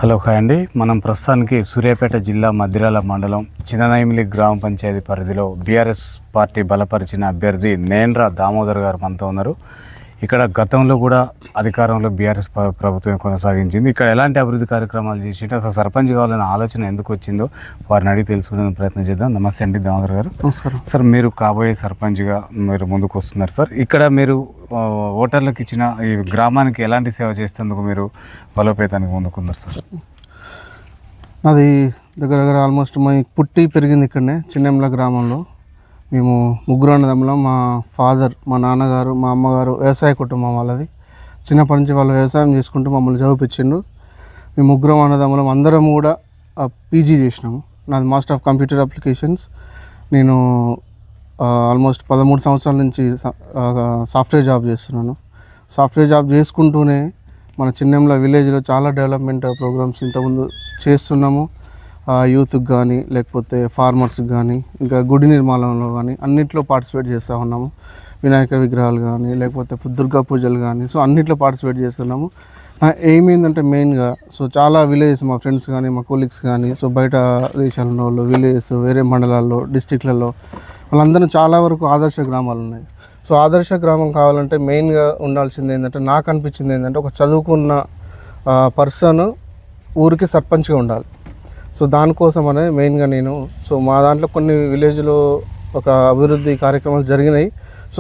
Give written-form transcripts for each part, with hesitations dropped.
Hello hi అండి. మనం ప్రస్తుతానికి సూర్యాపేట జిల్లా మద్దిరాల మండలం చిన్ననైమిలి గ్రామ పంచాయతీ పరిధిలో బీఆర్ఎస్ పార్టీ బలపరిచిన అభ్యర్థి నేండ్ర దామోదర్ గారు మనతో ఉన్నారు. ఇక్కడ గతంలో కూడా అధికారంలో బీఆర్ఎస్ ప్రభుత్వం కొనసాగించింది. ఇక్కడ ఎలాంటి అభివృద్ధి కార్యక్రమాలు చేసింటే అసలు సర్పంచ్ కావాలనే ఆలోచన ఎందుకు వచ్చిందో వారిని అడిగి తెలుసుకునే ప్రయత్నం చేద్దాం. నమస్తే అండి దామోదర్ గారు. నమస్కారం సార్. మీరు కాబోయే సర్పంచ్గా మీరు ముందుకు వస్తున్నారు సార్. ఇక్కడ మీరు ఓటర్లకు ఇచ్చిన ఈ గ్రామానికి ఎలాంటి సేవ చేసేందుకు మీరు బలోపేతానికి ముందుకున్నారు సార్? నాది దగ్గర ఆల్మోస్ట్ మా పుట్టి పెరిగింది ఇక్కడనే చిన్నెంల గ్రామంలో. మేము ముగ్గురు అన్నదమ్ములం. మా ఫాదర్, మా నాన్నగారు, మా అమ్మగారు వ్యవసాయ కుటుంబం వాళ్ళది. చిన్నప్పటి నుంచి వాళ్ళు వ్యవసాయం చేసుకుంటూ మమ్మల్ని చదివిపించిండ్రు. మేము ముగ్గురం అన్నదమ్ములం అందరం కూడా పీజీ చేసినాము. నాది మాస్టర్ ఆఫ్ కంప్యూటర్ అప్లికేషన్స్. నేను ఆల్మోస్ట్ 13 సంవత్సరాల నుంచి సాఫ్ట్వేర్ జాబ్ చేస్తున్నాను. సాఫ్ట్వేర్ జాబ్ చేసుకుంటూనే మన చిన్నెంల విలేజ్లో చాలా డెవలప్మెంట్ ప్రోగ్రామ్స్ ఇంతకుముందు చేస్తున్నాము. యూత్కి కానీ లేకపోతే ఫార్మర్స్కి కానీ ఇంకా గుడి నిర్మాణంలో కానీ అన్నింటిలో పార్టిసిపేట్ చేస్తూ ఉన్నాము. వినాయక విగ్రహాలు కానీ లేకపోతే దుర్గా పూజలు కానీ అన్నింటిలో పార్టిసిపేట్ చేస్తున్నాము. నా ఎయిమ్ ఏంటంటే మెయిన్గా చాలా విలేజెస్ మా ఫ్రెండ్స్ కానీ మా కొలీగ్స్ కానీ బయట దేశాల వాళ్ళు విలేజెస్ వేరే మండలాల్లో డిస్టిక్లలో వాళ్ళందరూ చాలా వరకు ఆదర్శ గ్రామాలు ఉన్నాయి. ఆదర్శ గ్రామం కావాలంటే మెయిన్గా ఉండాల్సింది ఏంటంటే నాకు అనిపించింది ఏంటంటే ఒక చదువుకున్న పర్సన్ ఊరికి సర్పంచ్గా ఉండాలి. దానికోసమనే మెయిన్గా నేను మా దాంట్లో కొన్ని విలేజ్లో ఒక అభివృద్ధి కార్యక్రమాలు జరిగినాయి.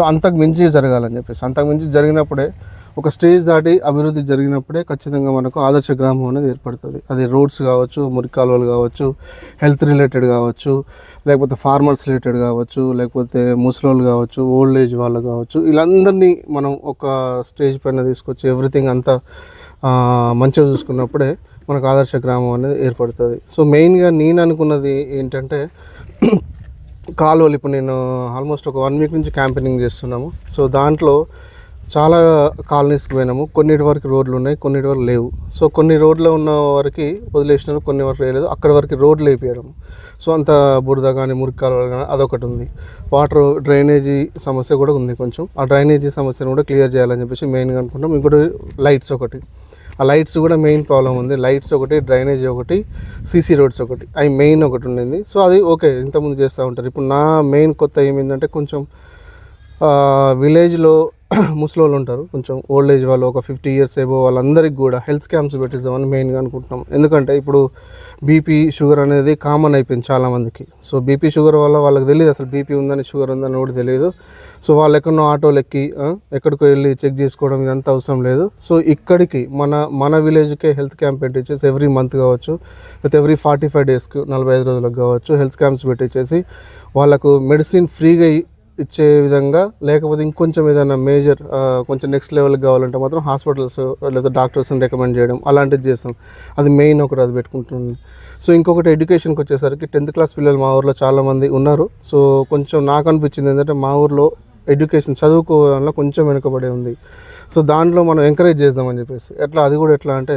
అంతకు మించి జరగాలని చెప్పేసి అంతకు మించి జరిగినప్పుడే ఒక స్టేజ్ దాటి అభివృద్ధి జరిగినప్పుడే ఖచ్చితంగా మనకు ఆదర్శ గ్రామం అనేది ఏర్పడుతుంది. అది రోడ్స్ కావచ్చు, మురికి కాలువలు కావచ్చు, హెల్త్ రిలేటెడ్ కావచ్చు, లేకపోతే ఫార్మర్స్ రిలేటెడ్ కావచ్చు, లేకపోతే ముసలోళ్ళు కావచ్చు, ఓల్డ్ ఏజ్ వాళ్ళు కావచ్చు, వీళ్ళందరినీ మనం ఒక స్టేజ్ పైన తీసుకొచ్చి ఎవ్రీథింగ్ అంతా మంచిగా చూసుకున్నప్పుడే మనకు ఆదర్శ గ్రామం అనేది ఏర్పడుతుంది. మెయిన్గా నేను అనుకున్నది ఏంటంటే కాలువలు. ఇప్పుడు నేను ఆల్మోస్ట్ ఒక 1 వీక్ నుంచి క్యాంపెయినింగ్ చేస్తున్నాము. దాంట్లో చాలా కాలనీస్కి పోయినాము. కొన్నిటి వరకు రోడ్లు ఉన్నాయి, కొన్నిటి వరకు లేవు. కొన్ని రోడ్లు ఉన్న వరకు వదిలేసినారు, కొన్ని వరకు వేయలేదు. అక్కడి వరకు రోడ్లు వేయడం. అంత బురద కానీ మురికి కాలువలు కానీ అదొకటి ఉంది. వాటర్ డ్రైనేజీ సమస్య కూడా ఉంది కొంచెం. ఆ డ్రైనేజీ సమస్యను కూడా క్లియర్ చేయాలని చెప్పేసి మెయిన్గా అనుకుంటాం. ఇంకోటి లైట్స్ ఒకటి. ఆ లైట్స్ కూడా మెయిన్ ప్రాబ్లం ఉంది. లైట్స్ ఒకటి, డ్రైనేజ్ ఒకటి, సీసీ రోడ్స్ ఒకటి, అవి మెయిన్ ఒకటి ఉండింది. అది ఓకే, ఇంతకుముందు చేస్తూ ఉంటారు. ఇప్పుడు నా మెయిన్ కొత్త ఏమైందంటే కొంచెం విలేజ్లో ముసలోళ్ళు ఉంటారు, కొంచెం ఓల్డ్ ఏజ్ వాళ్ళు, ఒక 50 years ఏబో వాళ్ళందరికీ కూడా హెల్త్ క్యాంప్స్ పెట్టిద్దామని మెయిన్గా అనుకుంటున్నాం. ఎందుకంటే ఇప్పుడు బీపీ షుగర్ అనేది కామన్ అయిపోయింది చాలామందికి. బీపీ షుగర్ వల్ల వాళ్ళకి తెలియదు అసలు బీపీ ఉందని షుగర్ ఉందని కూడా తెలియదు. వాళ్ళు ఎక్కడో ఆటోలు ఎక్కి ఎక్కడికో వెళ్ళి చెక్ చేసుకోవడం ఇదంతా అవసరం లేదు. ఇక్కడికి మన విలేజ్కే హెల్త్ క్యాంప్ పెట్టించేసి ఎవ్రీ మంత్ కావచ్చు, లేకపోతే ఎవ్రీ 45 daysకి 45 రోజులకు కావచ్చు హెల్త్ క్యాంప్స్ పెట్టించేసి వాళ్ళకు మెడిసిన్ ఫ్రీగా ఇచ్చే విధంగా, లేకపోతే ఇంకొంచెం ఏదైనా మేజర్ కొంచెం నెక్స్ట్ లెవెల్కి కావాలంటే మాత్రం హాస్పిటల్స్ లేదా డాక్టర్స్ని రికమెండ్ చేయడం అలాంటిది చేస్తాం. అది మెయిన్ ఒకటి, అది పెట్టుకుంటుంది. ఇంకొకటి ఎడ్యుకేషన్కి వచ్చేసరికి 10th class పిల్లలు మా ఊర్లో చాలామంది ఉన్నారు. కొంచెం నాకు అనిపించింది ఏంటంటే మా ఊర్లో ఎడ్యుకేషన్ చదువుకోవడంలో కొంచెం వెనుకబడి ఉంది. దాంట్లో మనం ఎంకరేజ్ చేద్దామని చెప్పేసి అది కూడా ఎట్లా అంటే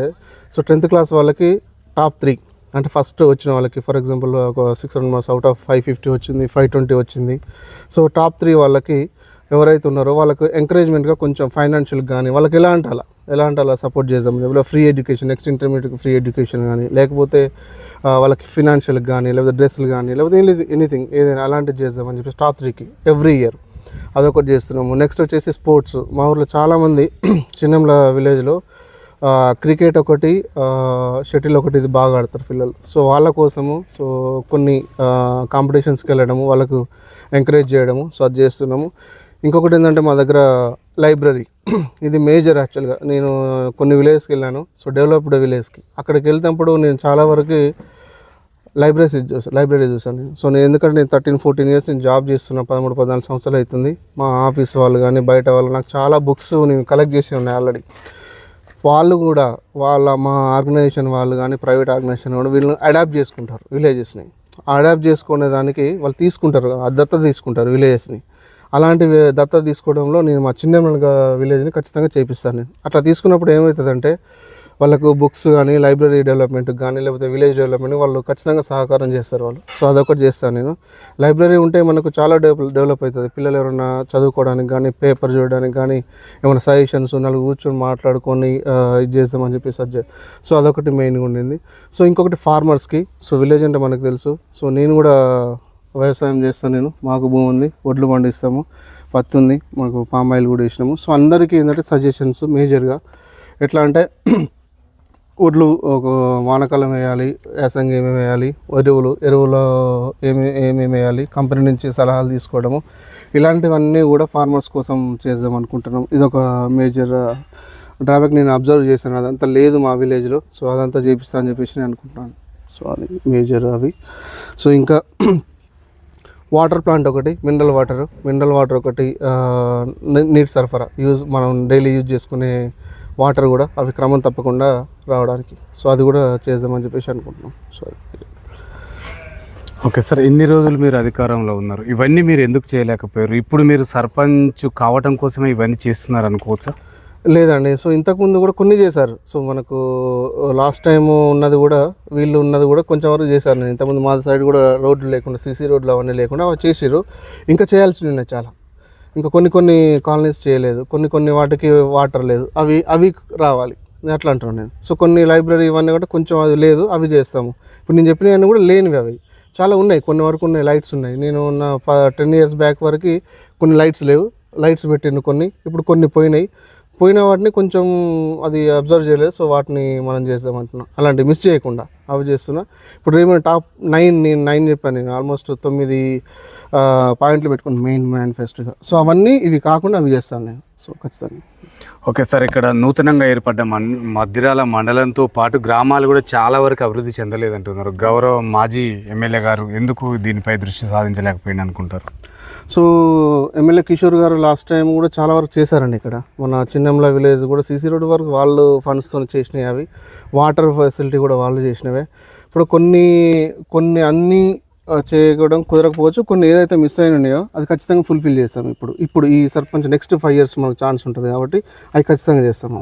10th class వాళ్ళకి top 3 అంటే ఫస్ట్ వచ్చిన వాళ్ళకి ఫర్ ఎగ్జాంపుల్ ఒక 600 marks అవుట్ ఆఫ్ 550 వచ్చింది, 520 వచ్చింది. top 3 వాళ్ళకి ఎవరైతే ఉన్నారో వాళ్ళకు ఎంకరేజ్మెంట్గా కొంచెం ఫైనాన్షియల్గా కానీ వాళ్ళకి ఎలా అంటే అలా సపోర్ట్ చేద్దాం. లేకపోతే ఫ్రీ ఎడ్యుకేషన్, నెక్స్ట్ ఇంటర్మీడియట్కి ఫ్రీ ఎడ్యుకేషన్ కానీ, లేకపోతే వాళ్ళకి ఫినాన్షియల్గా కానీ, లేకపోతే డ్రెస్సులు కానీ, లేకపోతే ఎనీథింగ్ ఏదైనా అలాంటిది చేద్దామని చెప్పేసి top 3కి ఎవ్రీ ఇయర్ అదొకటి చేస్తున్నాము. నెక్స్ట్ వచ్చేసి స్పోర్ట్స్. మా ఊర్లో చాలామంది చిన్నెంల విలేజ్లో క్రికెట్ ఒకటి, షటిల్ ఒకటి ఇది బాగా ఆడతారు పిల్లలు. వాళ్ళ కోసము కొన్ని కాంపిటీషన్స్కి వెళ్ళడము, వాళ్ళకు ఎంకరేజ్ చేయడము అది చేస్తున్నాము. ఇంకొకటి ఏంటంటే మా దగ్గర లైబ్రరీ, ఇది మేజర్ యాక్చువల్గా. నేను కొన్ని విలేజ్కి వెళ్ళాను, డెవలప్డ్ విలేజ్కి. అక్కడికి వెళ్తే నేను చాలా వరకు లైబ్రరీ చూసాను. నేను ఎందుకంటే నేను 13-14 years నేను జాబ్ చేస్తున్నా, 13-14 సంవత్సరాలు అవుతుంది. మా ఆఫీస్ వాళ్ళు కానీ బయట వాళ్ళు నాకు చాలా బుక్స్ నేను కలెక్ట్ చేసి ఉన్నాయి ఆల్రెడీ. వాళ్ళు కూడా మా ఆర్గనైజేషన్ వాళ్ళు కానీ ప్రైవేట్ ఆర్గనైజేషన్ కూడా వీళ్ళని అడాప్ట్ చేసుకుంటారు. విలేజెస్ని అడాప్ట్ చేసుకునే దానికి వాళ్ళు తీసుకుంటారు, దత్తత తీసుకుంటారు విలేజెస్ని. అలాంటి దత్తత తీసుకోవడంలో నేను మా చిన్న విలేజ్ని ఖచ్చితంగా చేపిస్తాను. నేను అట్లా తీసుకున్నప్పుడు ఏమవుతుందంటే వాళ్ళకు బుక్స్ కానీ లైబ్రరీ డెవలప్మెంట్కి కానీ లేకపోతే విలేజ్ డెవలప్మెంట్ వాళ్ళు ఖచ్చితంగా సహకారం చేస్తారు వాళ్ళు. సో అదొకటి చేస్తాను నేను. లైబ్రరీ ఉంటే మనకు చాలా డెవలప్ అవుతుంది. పిల్లలు ఎవరైనా చదువుకోవడానికి కానీ పేపర్ చూడడానికి కానీ ఏమైనా సజెషన్స్ నలుగురు కూర్చొని మాట్లాడుకొని ఇది చేస్తామని చెప్పేసి సో అదొకటి మెయిన్గా ఉండింది. సో ఇంకొకటి ఫార్మర్స్కి. సో విలేజ్ అంటే మనకు తెలుసు. సో నేను కూడా వ్యవసాయం చేస్తాను. మాకు భూమి ఉంది, వడ్లు పండిస్తాము, పత్తి ఉంది, మాకు పామ్ ఆయిల్ కూడా వేసినాము. సో అందరికీ ఏంటంటే సజెషన్స్ మేజర్గా ఎట్లా అంటే వడ్లు ఒక వానకాలం వేయాలి, యాసంగి ఏమేమి వేయాలి, ఎరువులు ఏమేమి వేయాలి, కంపెనీ నుంచి సలహాలు తీసుకోవడము, ఇలాంటివన్నీ కూడా ఫార్మర్స్ కోసం చేద్దాం అనుకుంటున్నాం. ఇదొక మేజర్ డ్రాబ్యాక్ నేను అబ్జర్వ్ చేశాను. అదంతా లేదు మా విలేజ్లో. సో అదంతా చేపిస్తా అని చెప్పేసి నేను అనుకుంటున్నాను. సో అది మేజర్ అవి. సో ఇంకా వాటర్ ప్లాంట్ ఒకటి, మినరల్ వాటర్ ఒకటి, నీటి సరఫరా మనం డైలీ యూజ్ చేసుకునే వాటర్ కూడా అవి క్రమం తప్పకుండా రావడానికి. సో అది కూడా చేద్దామని చెప్పేసి అనుకుంటున్నాం. సో ఓకే సార్, ఇన్ని రోజులు మీరు అధికారంలో ఉన్నారు, ఇవన్నీ మీరు ఎందుకు చేయలేకపోయారు? ఇప్పుడు మీరు సర్పంచ్ కావటం కోసమే ఇవన్నీ చేస్తున్నారు అనుకోవచ్చా? లేదండి. సో ఇంతకుముందు కూడా కొన్ని చేశారు. సో మనకు లాస్ట్ టైం ఉన్నది కూడా వీళ్ళు ఉన్నది కూడా కొంచెం వరకు చేశారు. నేను ఇంతకుముందు మా సైడ్ కూడా రోడ్లు లేకుండా సీసీ రోడ్లు అవన్నీ లేకుండా అవి చేసిర్రు. ఇంకా చేయాల్సి ఉన్నాయి చాలా. ఇంకా కొన్ని కాలనీస్ చేయలేదు, కొన్ని వాటికి వాటర్ లేదు, అవి రావాలి. అట్లా అంటున్నాను నేను. సో కొన్ని లైబ్రరీ ఇవన్నీ కూడా కొంచెం అది లేదు, అవి చేస్తాము. ఇప్పుడు నేను చెప్పినవన్నీ కూడా లేనివి అవి చాలా ఉన్నాయి. కొన్ని వరకు ఉన్నాయి, లైట్స్ ఉన్నాయి. నేను ఉన్న 10 years బ్యాక్ వరకు కొన్ని లైట్స్ లేవు, లైట్స్ పెట్టిండు కొన్ని. ఇప్పుడు కొన్ని పోయిన వాటిని కొంచెం అది అబ్జర్వ్ చేయలేదు. సో వాటిని మనం చేద్దామంటున్నాం. అలాంటివి మిస్ చేయకుండా అవి చేస్తున్నా. ఇప్పుడు ఏమైనా టాప్ 9 నేను 9 చెప్పాను. నేను ఆల్మోస్ట్ 9 పాయింట్లు పెట్టుకున్నాను మెయిన్ మేనిఫెస్టోగా. సో అవన్నీ ఇవి కాకుండా అవి చేస్తాను నేను. సో ఖచ్చితంగా. ఓకే సార్, ఇక్కడ నూతనంగా ఏర్పడ్డ మద్దిరాల మండలంతో పాటు గ్రామాలు కూడా చాలా వరకు అభివృద్ధి చెందలేదంటున్నారు. గౌరవ మాజీ ఎమ్మెల్యే గారు ఎందుకు దీనిపై దృష్టి సాధించలేకపోయింది అనుకుంటారు? సో ఎమ్మెల్యే కిషోర్ గారు లాస్ట్ టైం కూడా చాలా వరకు చేశారండి. ఇక్కడ మన చిన్నెంల విలేజ్ కూడా సీసీ రోడ్ వరకు వాళ్ళు ఫండ్స్తో చేసినవి. అవి వాటర్ ఫెసిలిటీ కూడా వాళ్ళు చేసినవే. ఇప్పుడు కొన్ని అన్నీ చేయడం కుదరకపోవచ్చు. కొన్ని ఏదైతే మిస్ అయినాయో అది ఖచ్చితంగా ఫుల్ఫిల్ చేస్తాము. ఇప్పుడు ఈ సర్పంచ్ నెక్స్ట్ 5 years మనకు ఛాన్స్ ఉంటుంది కాబట్టి అవి ఖచ్చితంగా చేస్తాము.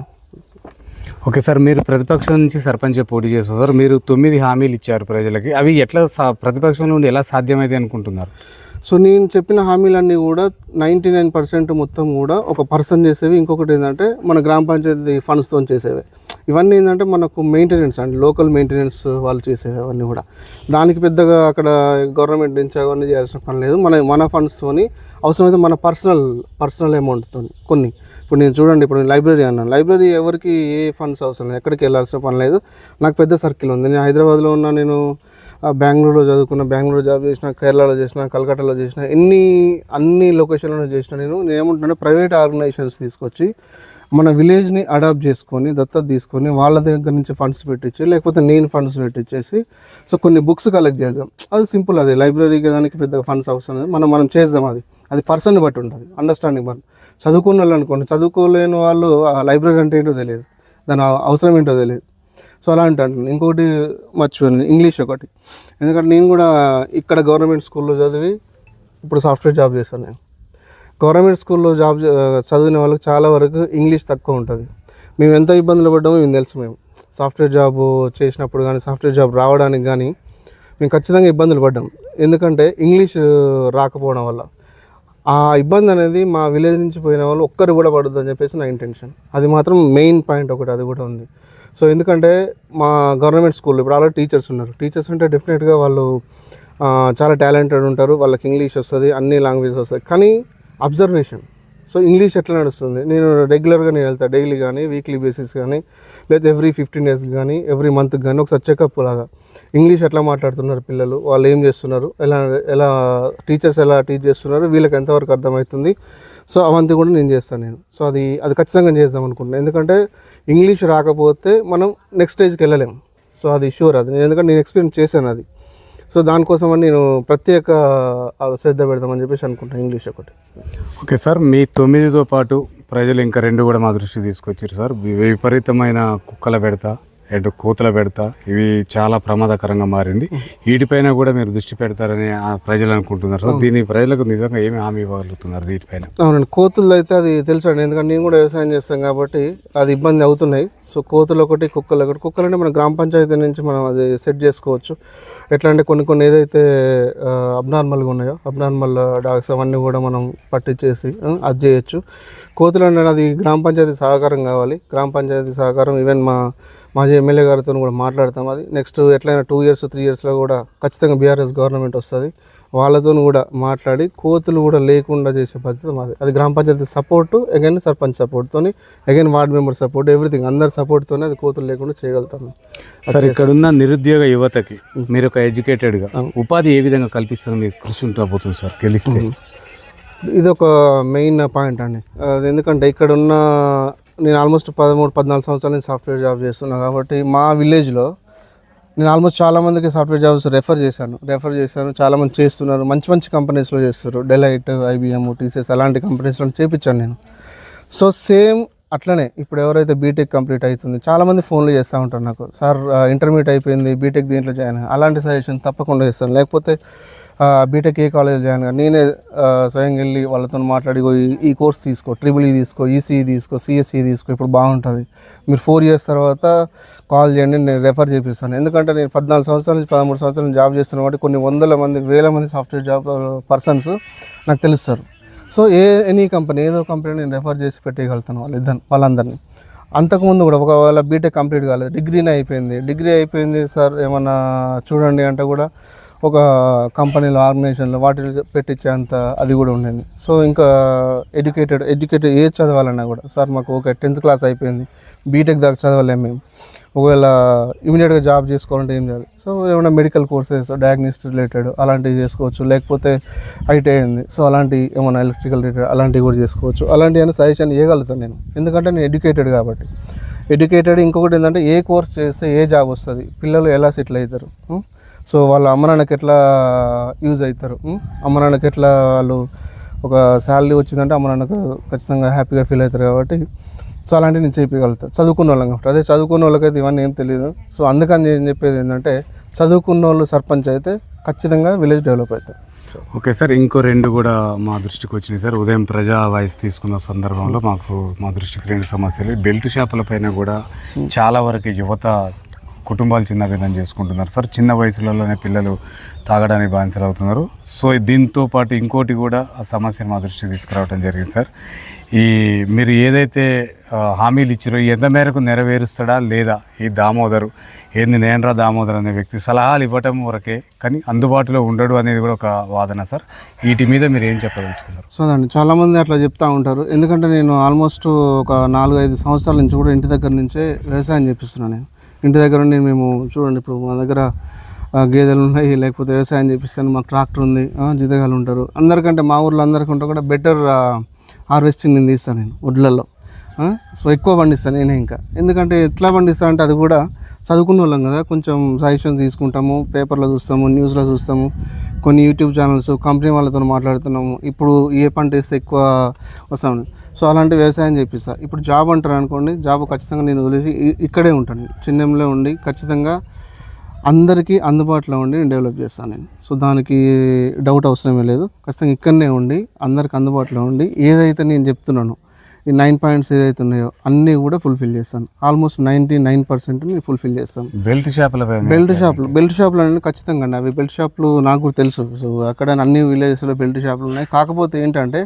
ఓకే సార్, మీరు ప్రతిపక్షం నుంచి సర్పంచ్ పోటీ చేస్తారు సార్. మీరు 9 హామీలు ఇచ్చారు ప్రజలకి. అవి ఎట్లా ప్రతిపక్షంలో ఉండి ఎలా సాధ్యమైంది అనుకుంటున్నారు? సో నేను చెప్పిన హామీలన్నీ కూడా 99% మొత్తం కూడా ఒక పర్సన్ చేసేవి. ఇంకొకటి ఏంటంటే మన గ్రామ పంచాయతీ ఫండ్స్తో చేసేవి. ఇవన్నీ ఏంటంటే మనకు మెయింటెనెన్స్ అండి, లోకల్ మెయింటెనెన్స్ వాళ్ళు చేసేవి. అవన్నీ కూడా దానికి పెద్దగా అక్కడ గవర్నమెంట్ నుంచి అవన్నీ చేయాల్సిన పని లేదు. మన ఫండ్స్తోని అవసరమైతే మన పర్సనల్ అమౌంట్తో కొన్ని. ఇప్పుడు నేను చూడండి, ఇప్పుడు నేను లైబ్రరీ అన్నాను. లైబ్రరీ ఎవరికి ఏ ఫండ్స్ అవసరం లేదు, ఎక్కడికి వెళ్ళాల్సిన పని లేదు. నాకు పెద్ద సర్కిల్ ఉంది. నేను హైదరాబాద్లో ఉన్నా, నేను బెంగళూరులో చదువుకున్న, బెంగళూరు జాబ్ చేసిన, కేరళలో చేసిన, కలకట్టాలో చేసిన, అన్ని లొకేషన్లలో చేసిన. నేను ఏమంటున్నా, ప్రైవేట్ ఆర్గనైజేషన్స్ తీసుకొచ్చి మన విలేజ్ని అడాప్ట్ చేసుకొని దత్తత తీసుకొని వాళ్ళ దగ్గర నుంచి ఫండ్స్ పెట్టించి, లేకపోతే నేను ఫండ్స్ పెట్టించేసి సో కొన్ని బుక్స్ కలెక్ట్ చేద్దాం. అది సింపుల్. అది లైబ్రరీకి దానికి పెద్దగా ఫండ్స్ అవసరం లేదు. మనం చేద్దాం. అది పర్సన్ బట్టి ఉంటుంది, అండర్స్టాండింగ్ బట్టి. చదువుకున్న వాళ్ళు అనుకోండి, చదువుకోలేని వాళ్ళు లైబ్రరీ అంటే ఏంటో తెలియదు, దాని అవసరం ఏంటో తెలియదు. సో అలా అంటాను. ఇంకొకటి మర్చిపోయాను, ఇంగ్లీష్ ఒకటి. ఎందుకంటే నేను కూడా ఇక్కడ గవర్నమెంట్ స్కూల్లో చదివి ఇప్పుడు సాఫ్ట్వేర్ జాబ్ చేస్తాను. నేను గవర్నమెంట్ స్కూల్లో చదివిన వాళ్ళకి చాలా వరకు ఇంగ్లీష్ తక్కువ ఉంటుంది. మేము ఎంత ఇబ్బందులు పడ్డామో మేము తెలుసు. మేము సాఫ్ట్వేర్ జాబ్ చేసినప్పుడు కానీ, సాఫ్ట్వేర్ జాబ్ రావడానికి కానీ మేము ఖచ్చితంగా ఇబ్బందులు పడ్డాం. ఎందుకంటే ఇంగ్లీష్ రాకపోవడం వల్ల ఆ ఇబ్బంది అనేది మా విలేజ్ నుంచి పోయిన వాళ్ళు ఒక్కరు కూడా పడద్దు అని చెప్పేసి నా ఇంటెన్షన్. అది మాత్రం మెయిన్ పాయింట్ ఒకటి, అది కూడా ఉంది. సో ఎందుకంటే మా గవర్నమెంట్ స్కూల్లో ఇప్పుడు ఆల్రెడీ టీచర్స్ ఉన్నారు. టీచర్స్ అంటే డెఫినెట్గా వాళ్ళు చాలా టాలెంటెడ్ ఉంటారు, వాళ్ళకి ఇంగ్లీష్ వస్తుంది, అన్ని లాంగ్వేజెస్ వస్తాయి. కానీ అబ్జర్వేషన్, సో ఇంగ్లీష్ ఎట్లా నడుస్తుంది, నేను రెగ్యులర్గా నేను వెళ్తాను, డైలీ కానీ, వీక్లీ బేసిస్ కానీ, లేదా ఎవ్రీ 15 days కానీ, ఎవ్రీ మంత్కి కానీ ఒకసారి చెకప్ లాగా ఇంగ్లీష్ ఎట్లా మాట్లాడుతున్నారు పిల్లలు, వాళ్ళు ఏం చేస్తున్నారు, ఎలా టీచర్స్ ఎలా టీచ్ చేస్తున్నారు, వీళ్ళకి ఎంతవరకు అర్థమవుతుంది. సో అవంతా కూడా నేను చేస్తాను. సో అది ఖచ్చితంగా చేద్దాం అనుకుంటున్నాను. ఎందుకంటే ఇంగ్లీష్ రాకపోతే మనం నెక్స్ట్ స్టేజ్కి వెళ్ళలేము. సో అది షూర్. అది ఎందుకంటే నేను ఎక్స్పీరియన్స్ చేశాను అది. సో దానికోసమని నేను ప్రత్యేక శ్రద్ధ పెడదామని చెప్పేసి అనుకుంటాను, ఇంగ్లీష్ ఒకటి. ఓకే సార్, మీ 9తో పాటు ప్రజలు ఇంకా 2 కూడా మా దృష్టి తీసుకొచ్చారు సార్. విపరీతమైన కుక్కల బెడత, అండ్ కోతుల బెడత ఇవి చాలా ప్రమాదకరంగా మారింది. వీటిపైన కూడా మీరు దృష్టి పెడతారని ప్రజలు అనుకుంటున్నారు. సో దీని ప్రజలకు నిజంగా ఏమి హామీ ఇవ్వగలుగుతున్నారు వీటిపైన? అవునండి, కోతులు అయితే అది తెలుసండి, ఎందుకంటే నేను కూడా వ్యవసాయం చేస్తాం కాబట్టి అది ఇబ్బంది అవుతున్నాయి. సో కోతులు ఒకటి, కుక్కలు ఒకటి. కుక్కలు అంటే మన గ్రామ పంచాయతీ నుంచి మనం అది సెట్ చేసుకోవచ్చు. ఎట్లా అంటే కొన్ని ఏదైతే అబ్నార్మల్గా ఉన్నాయో అబ్నార్మల్ డాగ్స్ అవన్నీ కూడా మనం పట్టించేసి అది చేయొచ్చు. కోతులు అంటే అది గ్రామ పంచాయతీ సహకారం కావాలి. గ్రామ పంచాయతీ సహకారం ఈవెన్ మాజీ ఎమ్మెల్యే గారితో కూడా మాట్లాడతాం. అది నెక్స్ట్ ఎట్లయినా 2 years 3 yearsలో కూడా ఖచ్చితంగా బీఆర్ఎస్ గవర్నమెంట్ వస్తుంది. వాళ్ళతో కూడా మాట్లాడి కోతులు కూడా లేకుండా చేసే పద్ధతి మాది. అది గ్రామ పంచాయతీ సపోర్టు, అగైన్ సర్పంచ్ సపోర్ట్తో, again ward member support, everything అందరి సపోర్ట్తోనే అది కోతులు లేకుండా చేయగలుగుతాము. సార్ ఇక్కడున్న నిరుద్యోగ యువతకి మీరు ఒక ఎడ్యుకేటెడ్గా ఉపాధి ఏ విధంగా కల్పిస్తారో మీకు కృషి ఉండబోతుంది సార్ గెలిస్తే? ఇది ఒక మెయిన్ పాయింట్ అండి. అది ఎందుకంటే ఇక్కడున్న నేను ఆల్మోస్ట్ 13-14 సంవత్సరాల నుంచి సాఫ్ట్వేర్ జాబ్ చేస్తున్నా కాబట్టి మా విలేజ్లో నేను ఆల్మోస్ట్ చాలామందికి సాఫ్ట్వేర్ జాబ్స్ రెఫర్ చేశాను. చాలామంది చేస్తున్నారు, మంచి కంపెనీస్లో చేస్తారు. డెలైట్, IBM, TCS అలాంటి కంపెనీస్లో చేయించాను నేను. సో సేమ్ అట్లనే ఇప్పుడు ఎవరైతే బీటెక్ కంప్లీట్ అవుతుంది, చాలామంది ఫోన్లు చేస్తూ ఉంటారు నాకు, సార్ ఇంటర్మీడియట్ అయిపోయింది, బీటెక్ దీంట్లో జాయిన్. అలాంటి సజెషన్ తప్పకుండా చేస్తాను. లేకపోతే బీటెక్ ఏ కాలేజ్ జాయిన్ గా నేనే స్వయంగా వెళ్ళి వాళ్ళతో మాట్లాడి ఈ కోర్స్ తీసుకో, EEE తీసుకో, ECE తీసుకో, CSE తీసుకో, ఇప్పుడు బాగుంటుంది, మీరు 4 years తర్వాత కాల్ చేయండి, నేను రెఫర్ చేపిస్తాను. ఎందుకంటే నేను 14 సంవత్సరాల నుంచి 13 సంవత్సరాల నుంచి జాబ్ చేస్తున్నా కాబట్టి కొన్ని వందల మంది, వేల మంది సాఫ్ట్వేర్ జాబ్ పర్సన్స్ నాకు తెలుస్తారు. సో ఎనీ కంపెనీ, ఏదో కంపెనీ నేను రెఫర్ చేసి పెట్టేయగలుగుతాను వాళ్ళందరినీ. అంతకుముందు కూడా ఒకవేళ బీటెక్ కంప్లీట్ కాలేదు, డిగ్రీ అయిపోయింది సార్ ఏమన్నా చూడండి అంటే కూడా ఒక కంపెనీలో, ఆర్గనైజేషన్లో వాటిలో పెట్టించేంత అది కూడా ఉండేది. సో ఇంకా ఎడ్యుకేటెడ్ ఏది చదవాలన్నా కూడా, సార్ మాకు ఒక 10th క్లాస్ అయిపోయింది, బీటెక్ దాకా చదవలేము మేము, ఒకవేళ ఇమీడియట్గా జాబ్ చేసుకోవాలంటే ఏం చేయాలి? సో ఏమైనా మెడికల్ కోర్సెస్, డయాగ్నోస్టిక్ రిలేటెడ్ అలాంటివి చేసుకోవచ్చు. లేకపోతే ITI ఉంది, సో అలాంటి ఏమైనా ఎలక్ట్రికల్ రిలేటెడ్ అలాంటివి కూడా చేసుకోవచ్చు. అలాంటివన్నీ సజెషన్ ఇవ్వగలుగుతాను నేను, ఎందుకంటే నేను ఎడ్యుకేటెడ్ కాబట్టి. ఇంకొకటి ఏంటంటే ఏ కోర్స్ చేస్తే ఏ జాబ్ వస్తుంది, పిల్లలు ఎలా సెటిల్ అవుతారు, సో వాళ్ళ అమ్మ నాన్నకి ఎట్లా యూజ్ అవుతారు, అమ్మ నాన్నకి ఎట్లా వాళ్ళు ఒక శాలరీ వచ్చిందంటే అమ్మ నాన్నకు ఖచ్చితంగా హ్యాపీగా ఫీల్ అవుతారు. కాబట్టి సో అలాంటివి నేను చెప్పగలుగుతాను చదువుకున్న వాళ్ళం కాబట్టి. అదే చదువుకున్న వాళ్ళకైతే ఇవన్నీ ఏం తెలియదు. సో అందుకని నేను చెప్పేది ఏంటంటే చదువుకున్న వాళ్ళు సర్పంచ్ అయితే ఖచ్చితంగా విలేజ్ డెవలప్ అవుతారు. ఓకే సార్, ఇంకో 2 కూడా మా దృష్టికి వచ్చినాయి సార్. ఉదయం ప్రజా వాయిస్ తీసుకున్న సందర్భంలో మా దృష్టికి 2 సమస్యలు. బెల్ట్ షాపుల పైన కూడా చాలా వరకు యువత కుటుంబాలు చిన్న విధంగా చేసుకుంటున్నారు సార్. చిన్న వయసులలోనే పిల్లలు తాగడానికి బానిసలు అవుతున్నారు. సో దీంతో పాటు ఇంకోటి కూడా ఆ సమస్యను మా దృష్టికి తీసుకురావడం జరిగింది సార్. మీరు ఏదైతే హామీలు ఇచ్చారో ఎంత మేరకు నెరవేరుస్తాడా లేదా ఈ నేన్రా దామోదర్ అనే వ్యక్తి సలహాలు ఇవ్వటం వరకే, కానీ అందుబాటులో ఉండడు అనేది కూడా ఒక వాదన సార్. వీటి మీద మీరు ఏం చెప్పదలుచుకున్నారు? సో అదండి, చాలామంది అట్లా చెప్తూ ఉంటారు. ఎందుకంటే నేను ఆల్మోస్ట్ ఒక 4-5 సంవత్సరాల నుంచి కూడా ఇంటి దగ్గర నుంచే వ్యవసాయం చేపిస్తున్నాను. నేను ఇంటి దగ్గర ఉండి మేము చూడండి, ఇప్పుడు మా దగ్గర గేదెలు ఉన్నాయి, లేకపోతే వ్యవసాయం చేపిస్తాను, మాకు ట్రాక్టర్ ఉంది, జీతగాలు ఉంటారు. అందరికంటే మా ఊర్లో అందరికంటే కూడా బెటర్ హార్వెస్టింగ్ నేను తీస్తాను నేను వడ్లలో. సో ఎక్కువ పండిస్తాను నేనే. ఇంకా ఎందుకంటే ఎట్లా పండిస్తాను అంటే అది కూడా చదువుకున్న వాళ్ళం కదా, కొంచెం సజెషన్స్ తీసుకుంటాము, పేపర్లో చూస్తాము, న్యూస్లో చూస్తాము, కొన్ని యూట్యూబ్ ఛానల్స్, కంపెనీ వాళ్ళతో మాట్లాడుతున్నాము, ఇప్పుడు ఏ పంట వేస్తే ఎక్కువ వస్తాము. సో అలాంటి వ్యవసాయం చేపిస్తాను. ఇప్పుడు జాబ్ అంటారు అనుకోండి, జాబ్ ఖచ్చితంగా నేను వదిలేసి ఇక్కడే ఉంటాను, చిన్నెంలో ఉండి ఖచ్చితంగా అందరికీ అందుబాటులో ఉండి నేను డెవలప్ చేస్తాను నేను. సో దానికి డౌట్ అవసరమే లేదు. ఖచ్చితంగా ఇక్కడనే ఉండి అందరికి అందుబాటులో ఉండి ఏదైతే నేను చెప్తున్నానో ఈ 9 పాయింట్స్ ఏదైతే ఉన్నాయో అన్నీ కూడా ఫుల్ఫిల్ చేస్తాను. ఆల్మోస్ట్ 99% నేను ఫుల్ఫిల్ చేస్తాను. బెల్ట్ షాపులు అనేది ఖచ్చితంగా అండి, అవి బెల్ట్ షాపులు నాకు కూడా తెలుసు. సో అక్కడ అన్ని విలేజెస్లో బెల్ట్ షాపులు ఉన్నాయి. కాకపోతే ఏంటంటే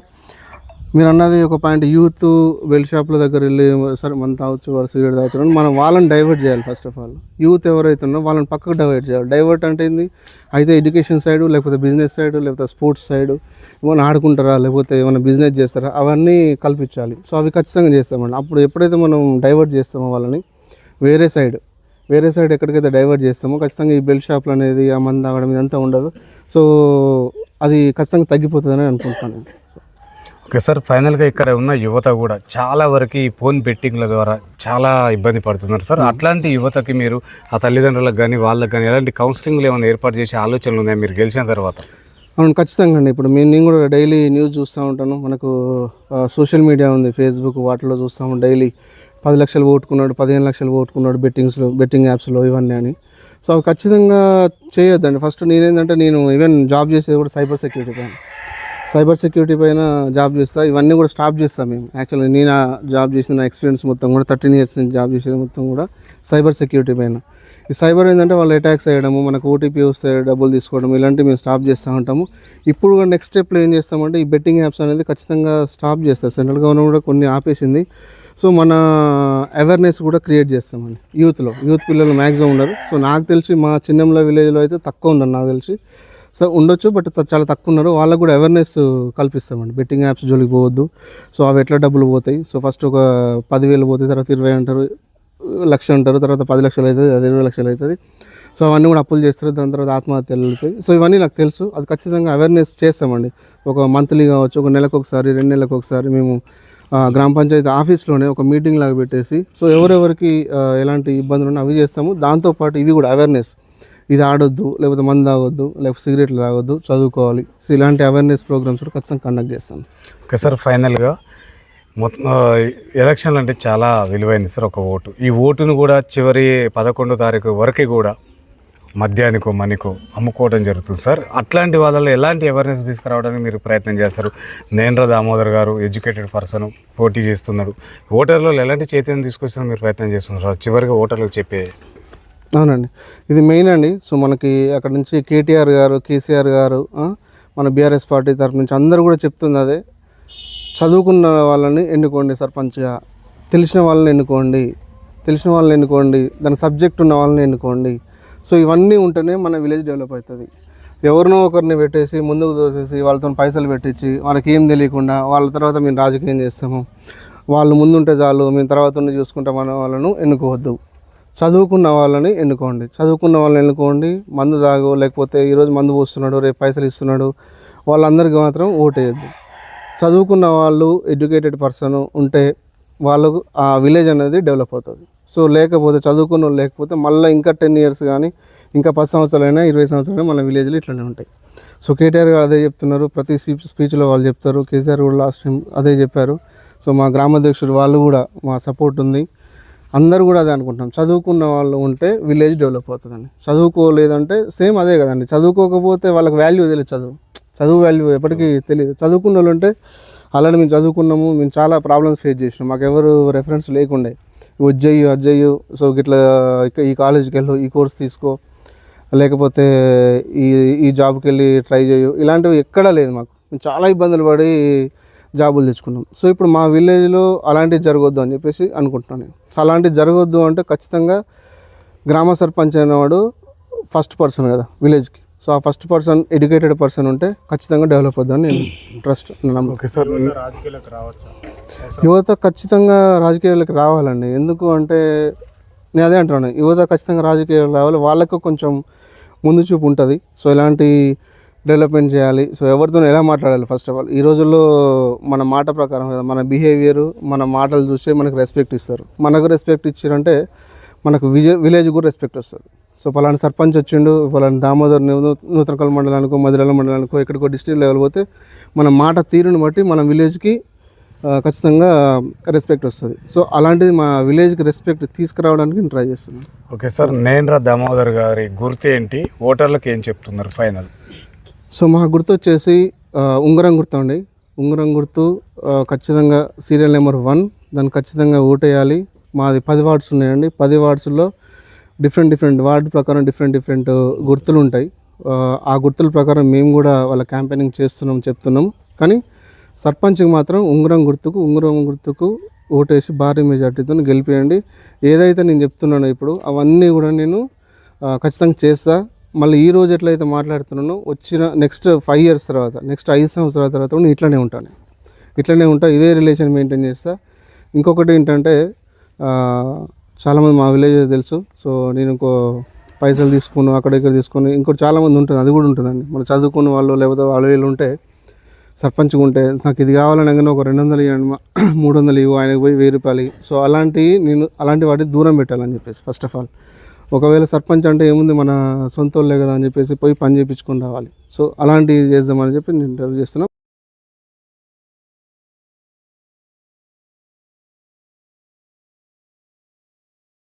మీరు అన్నది ఒక పాయింట్, యూత్ బెల్ట్ షాపుల దగ్గర వెళ్ళి సరే మనం తాగొచ్చు, వారు సిగరెట్ తాగుతారు, మనం వాళ్ళని డైవర్ట్ చేయాలి. ఫస్ట్ ఆఫ్ ఆల్ యూత్ ఎవరైతే ఉన్నారో వాళ్ళని పక్కకు డైవర్ట్ చేయాలి. డైవర్ట్ అంటే ఏంది, అయితే ఎడ్యుకేషన్ సైడ్, లేకపోతే బిజినెస్ సైడ్, లేకపోతే స్పోర్ట్స్ సైడ్, ఏమైనా ఆడుకుంటారా, లేకపోతే ఏమైనా బిజినెస్ చేస్తారా, అవన్నీ కల్పించాలి. సో అవి ఖచ్చితంగా చేస్తామండి. అప్పుడు ఎప్పుడైతే మనం డైవర్ట్ చేస్తామో వాళ్ళని వేరే సైడ్ ఎక్కడికైతే డైవర్ట్ చేస్తామో ఖచ్చితంగా ఈ బెల్ట్ షాపులు అనేది, ఆ మంది తాగడం ఇదంతా ఉండదు. సో అది ఖచ్చితంగా తగ్గిపోతుందని అనుకుంటున్నాను. ఓకే సార్, ఫైనల్గా ఇక్కడ ఉన్న యువత కూడా చాలా వరకు ఈ ఫోన్ బెట్టింగ్ల ద్వారా చాలా ఇబ్బంది పడుతున్నారు సార్. అట్లాంటి యువతకి మీరు ఆ తల్లిదండ్రులకు కానీ వాళ్ళకి కానీ ఎలాంటి కౌన్సిలింగ్లు ఏమైనా ఏర్పాటు చేసే ఆలోచనలు ఉన్నాయి మీరు గెలిచిన తర్వాత? అవును, ఖచ్చితంగా అండి. ఇప్పుడు నేను కూడా డైలీ న్యూస్ చూస్తూ ఉంటాను. మనకు సోషల్ మీడియా ఉంది, ఫేస్బుక్, వాటిలో చూస్తాము డైలీ 10 లక్షలు పోగొట్టుకున్నాడు, 15 లక్షలు పోగొట్టుకున్నాడు బెట్టింగ్ యాప్స్లో ఇవన్నీ అని. సో అవి ఖచ్చితంగా చేయొద్దండి. ఫస్ట్ నేను ఈవెన్ జాబ్ చేసేది కూడా సైబర్ సెక్యూరిటీ పైన జాబ్ చేస్తా. ఇవన్నీ కూడా స్టాప్ చేస్తాం మేము. యాక్చువల్లీ నేను జాబ్ చేసిన ఎక్స్పీరియన్స్ మొత్తం కూడా 13 ఇయర్స్ నుంచి జాబ్ చేసేది మొత్తం కూడా సైబర్ సెక్యూరిటీ పైన. ఈ సైబర్ ఏంటంటే వాళ్ళు అటాక్స్ అయ్యడము, మనకు ఓటీపీ వస్తే డబ్బులు తీసుకోవడం, ఇలాంటివి మేము స్టాప్ చేస్తూ ఉంటాము. ఇప్పుడు నెక్స్ట్ స్టెప్లో ఏం చేస్తామంటే ఈ బెట్టింగ్ యాప్స్ అనేది ఖచ్చితంగా స్టాప్ చేస్తారు. సెంట్రల్ గవర్నమెంట్ కూడా కొన్ని ఆపేసింది. సో మన అవేర్నెస్ కూడా క్రియేట్ చేస్తామండి యూత్ పిల్లలు మ్యాక్సిమం ఉన్నారు. సో నాకు తెలిసి మా చిన్నెంల విలేజ్లో అయితే తక్కువ ఉన్నారు నాకు తెలిసి. సో ఉండొచ్చు, బట్ చాలా తక్కువ ఉన్నారు. వాళ్ళకు కూడా అవేర్నెస్ కల్పిస్తామండి. బెట్టింగ్ యాప్స్ జోలికి పోవద్దు. సో అవి ఎట్లా డబ్బులు పోతాయి. సో ఫస్ట్ ఒక 10,000 పోతాయి, తర్వాత 20 అంటారు, 1,00,000 అంటారు, తర్వాత 10 లక్షలు అవుతుంది, అది 20 లక్షలు అవుతుంది. సో అవన్నీ కూడా అప్పులు చేస్తారు, దాని తర్వాత ఆత్మహత్యలు అవుతాయి. సో ఇవన్నీ నాకు తెలుసు. అది ఖచ్చితంగా అవేర్నెస్ చేస్తామండి. ఒక మంత్లీ కావచ్చు, ఒక నెలకు ఒకసారి, 2 నెలలకు ఒకసారి మేము గ్రామ పంచాయతీ ఆఫీస్లోనే ఒక మీటింగ్ లాగా పెట్టేసి సో ఎవరెవరికి ఎలాంటి ఇబ్బందులు ఉన్నా అవి చేస్తాము. దాంతోపాటు ఇవి కూడా అవేర్నెస్, ఇది ఆడొద్దు, లేకపోతే మందు తాగొద్దు, లేకపోతే సిగరెట్లు తాగొద్దు, చదువుకోవాలి. సో ఇలాంటి అవేర్నెస్ ప్రోగ్రామ్స్ కూడా ఖచ్చితంగా కండక్ట్ చేస్తాం. ఓకే సార్, ఫైనల్గా మొత్తం ఎలక్షన్లు అంటే చాలా విలువైంది సార్ ఒక ఓటు. ఈ ఓటును కూడా చివరి 11వ తారీఖు వరకు కూడా మద్యానికో మనీకో అమ్ముకోవడం జరుగుతుంది సార్. అట్లాంటి వాళ్ళలో ఎలాంటి అవేర్నెస్ తీసుకురావడానికి మీరు ప్రయత్నం చేస్తారు? నేంద్ర దామోదర్ గారు ఎడ్యుకేటెడ్ పర్సన్ పోటీ చేస్తున్నాడు. ఓటర్లలో ఎలాంటి చైతన్యం తీసుకొచ్చిన మీరు ప్రయత్నం చేస్తున్నారు చివరిగా ఓటర్లకు చెప్పే? అవునండి, ఇది మెయిన్ అండి. సో మనకి అక్కడ నుంచి కేటీఆర్ గారు, కేసీఆర్ గారు, మన బీఆర్ఎస్ పార్టీ తరఫు నుంచి అందరూ కూడా చెప్తుంది అదే. చదువుకున్న వాళ్ళని ఎన్నుకోండి సర్పంచ్గా, తెలిసిన వాళ్ళని ఎన్నుకోండి, దాని సబ్జెక్ట్ ఉన్న వాళ్ళని ఎన్నుకోండి. సో ఇవన్నీ ఉంటేనే మన విలేజ్ డెవలప్ అవుతుంది. ఎవరినో ఒకరిని పెట్టేసి ముందుకు దోసేసి వాళ్ళతో పైసలు పెట్టించి వాళ్ళకి ఏం తెలియకుండా వాళ్ళ తర్వాత మేము రాజకీయం చేస్తాము, వాళ్ళు ముందుంటే చాలు మేము తర్వాత ఉండి చూసుకుంటాం అనే వాళ్ళను ఎన్నుకోవద్దు. చదువుకున్న వాళ్ళని ఎన్నుకోండి. మందు తాగు, లేకపోతే ఈరోజు మందు పోస్తున్నాడు, రేపు పైసలు ఇస్తున్నాడు, వాళ్ళందరికీ మాత్రం ఓటేయద్దు. చదువుకున్న వాళ్ళు, ఎడ్యుకేటెడ్ పర్సన్ ఉంటే వాళ్ళకు ఆ విలేజ్ అనేది డెవలప్ అవుతుంది. సో లేకపోతే చదువుకున్న వాళ్ళు లేకపోతే మళ్ళీ ఇంకా 10 ఇయర్స్ కానీ ఇంకా 10 సంవత్సరాలైనా 20 సంవత్సరాలైనా మన విలేజ్లో ఇట్లనే ఉంటాయి. సో కేటీఆర్ గారు అదే చెప్తున్నారు, ప్రతి స్పీచ్లో వాళ్ళు చెప్తారు. కేసీఆర్ కూడా లాస్ట్ టైం అదే చెప్పారు. సో మా గ్రామాధ్యక్షుడు వాళ్ళు కూడా మా సపోర్ట్ ఉంది. అందరూ కూడా అదే అనుకుంటాం. చదువుకున్న వాళ్ళు ఉంటే విలేజ్ డెవలప్ అవుతుందండి. చదువుకోలేదంటే సేమ్ అదే కదండి. చదువుకోకపోతే వాళ్ళకి వాల్యూ తెలియదు. చదువు వాల్యూ ఎప్పటికీ తెలియదు. చదువుకున్న వాళ్ళు ఉంటే అలానే మేము చదువుకున్నాము, మేము చాలా ప్రాబ్లమ్స్ ఫేస్ చేసినాం, మాకు ఎవరు రెఫరెన్స్ లేకుండే. అజ్జయ్యు సో ఇట్లా ఈ కాలేజీకి వెళ్ళు, ఈ కోర్స్ తీసుకో, లేకపోతే ఈ జాబ్కి వెళ్ళి ట్రై చేయు, ఇలాంటివి ఎక్కడా లేదు మాకు. మేము చాలా ఇబ్బందులు పడి జాబులు తెచ్చుకున్నాం. సో ఇప్పుడు మా విలేజ్లో అలాంటివి జరగొద్దు అని చెప్పేసి అనుకుంటున్నాను నేను. అలాంటివి జరగొద్దు అంటే ఖచ్చితంగా గ్రామ సర్పంచ్ అనేవాడు ఫస్ట్ పర్సన్ కదా విలేజ్కి. సో ఆ ఫస్ట్ పర్సన్ ఎడ్యుకేటెడ్ పర్సన్ ఉంటే ఖచ్చితంగా డెవలప్ అవుతుందని నేను ట్రస్ట్ నమ్మకం. యువత ఖచ్చితంగా రాజకీయాలకు రావాలండి. ఎందుకు అంటే నేను అదే అంటున్నాను, యువత ఖచ్చితంగా రాజకీయాలు రావాలి. వాళ్ళకు కొంచెం ముందు చూపు ఉంటుంది. సో ఇలాంటి డెవలప్మెంట్ చేయాలి. సో ఎవరితో ఎలా మాట్లాడాలి ఫస్ట్ ఆఫ్ ఆల్. ఈ రోజుల్లో మన మాట ప్రకారం కదా, మన బిహేవియర్, మన మాటలు చూస్తే మనకు రెస్పెక్ట్ ఇస్తారు. మనకు రెస్పెక్ట్ ఇచ్చారంటే మనకు విలేజ్ కూడా రెస్పెక్ట్ వస్తుంది. సో పలానా సర్పంచ్ వచ్చిండు, పలానా దామోదర్ నూతనకల్ మండలానికో, మదిరాల మండలానికో, ఎక్కడికో డిస్ట్రిక్ట్ లెవెల్ పోతే మన మాట తీరుని బట్టి మన విలేజ్కి ఖచ్చితంగా రెస్పెక్ట్ వస్తుంది. సో అలాంటిది మా విలేజ్కి రెస్పెక్ట్ తీసుకురావడానికి నేను ట్రై చేస్తున్నాను. ఓకే సార్, నేంద్ర దామోదర్ గారి గుర్తు ఏంటి, ఓటర్లకు ఏం చెప్తున్నారు ఫైనల్? సో మా గుర్తు వచ్చేసి ఉంగరం గుర్తు అండి. ఉంగరం గుర్తు ఖచ్చితంగా సీరియల్ నెంబర్ 1, దాన్ని ఖచ్చితంగా ఓటేయాలి. మాది 10 వార్డ్స్ ఉన్నాయండి. 10 వార్డ్స్లో డిఫరెంట్ వార్డు ప్రకారం డిఫరెంట్ గుర్తులు ఉంటాయి. ఆ గుర్తుల ప్రకారం మేము కూడా వాళ్ళ క్యాంపెయినింగ్ చెప్తున్నాం. కానీ సర్పంచ్కి మాత్రం ఉంగరం గుర్తుకు ఓటేసి భారీ మెజార్టీతో గెలిపేయండి. ఏదైతే నేను చెప్తున్నానో ఇప్పుడు అవన్నీ కూడా నేను ఖచ్చితంగా చేస్తా. మళ్ళీ ఈ రోజు ఎట్లయితే మాట్లాడుతున్నానో వచ్చిన నెక్స్ట్ 5 ఇయర్స్ తర్వాత, నెక్స్ట్ 5 సంవత్సరాల తర్వాత కూడా ఇట్లనే ఉంటా, ఇదే రిలేషన్ మెయింటైన్ చేస్తా. ఇంకొకటి ఏంటంటే చాలామంది మా విలేజ్ తెలుసు. సో నేను పైసలు తీసుకుని అక్కడ ఇక్కడ తీసుకొని ఇంకోటి చాలామంది ఉంటుంది, అది కూడా ఉంటుందండి. మన చదువుకున్న వాళ్ళు లేకపోతే వాళ్ళు ఉంటే సర్పంచ్గా ఉంటే నాకు ఇది కావాలని అనగానే ఒక 200 ఇవ్వండి, 300 ఇవ్వు, ఆయనకు పోయి 1000 రూపాయలు. సో అలాంటి వాటికి దూరం పెట్టాలని చెప్పేసి ఫస్ట్ ఆఫ్ ఆల్. ఒకవేళ సర్పంచ్ అంటే ఏముంది, మన సొంత వాళ్ళే కదా అని చెప్పేసి పోయి పని చేయించుకొని రావాలి. సో అలాంటివి చేద్దామని చెప్పి నేను చేస్తున్నాను.